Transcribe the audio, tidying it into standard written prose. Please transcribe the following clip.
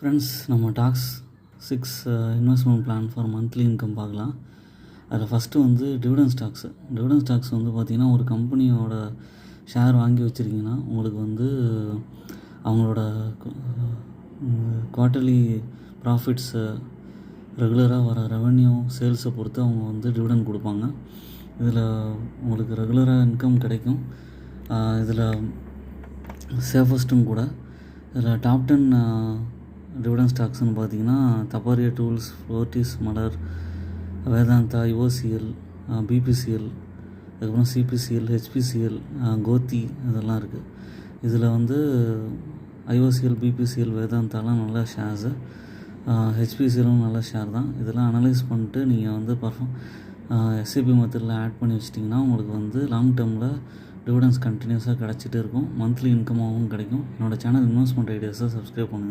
Friends, நம்ம tax 6 investment plan for monthly income பார்க்கலாம். அதில் ஃபஸ்ட்டு வந்து டிவிடெண்ட் ஸ்டாக்ஸ் வந்து பார்த்திங்கன்னா, ஒரு கம்பெனியோட ஷேர் வாங்கி வச்சுருக்கீங்கன்னா உங்களுக்கு வந்து அவங்களோட குவார்ட்டர்லி ப்ராஃபிட்ஸு, ரெகுலராக வர ரெவென்யூ, சேல்ஸை பொறுத்து அவங்க வந்து டிவிடெண்ட் கொடுப்பாங்க. இதில் உங்களுக்கு ரெகுலராக இன்கம் கிடைக்கும். இதில் சேஃபஸ்ட்டும் கூட. இதில் டாப் 10 டிவிடெண்ட் ஸ்டாக்ஸ்னு பார்த்தீங்கன்னா, தபாரியா டூல்ஸ், ஃபோர்டிஸ், மலர், வேதாந்தா, யுஓசிஎல், பிபிசிஎல், அதுக்கப்புறம் சிபிசிஎல், ஹெச்பிசிஎல், கோத்தி, இதெல்லாம் இருக்குது. இதில் வந்து ஐஓசிஎல், பிபிசிஎல், வேதாந்தாலாம் நல்ல ஷேர்ஸு, ஹெச்பிசிஎலும் நல்ல ஷேர் தான். இதெல்லாம் அனலைஸ் பண்ணிட்டு நீங்கள் வந்து எஸ்ஐபி மெத்தடில் ஆட் பண்ணி வச்சிட்டிங்கன்னா உங்களுக்கு வந்து லாங் டேர்மில் டிவிடெண்ட்ஸ் கண்டினியூஸாக கிடச்சிட்டே இருக்கும். மந்த்லி இன்கமாகவும் கிடைக்கும். என்னோடய சேனல் இன்வெஸ்ட்மெண்ட் ஐடியாஸை சப்ஸ்கிரைப் பண்ணுங்கள்.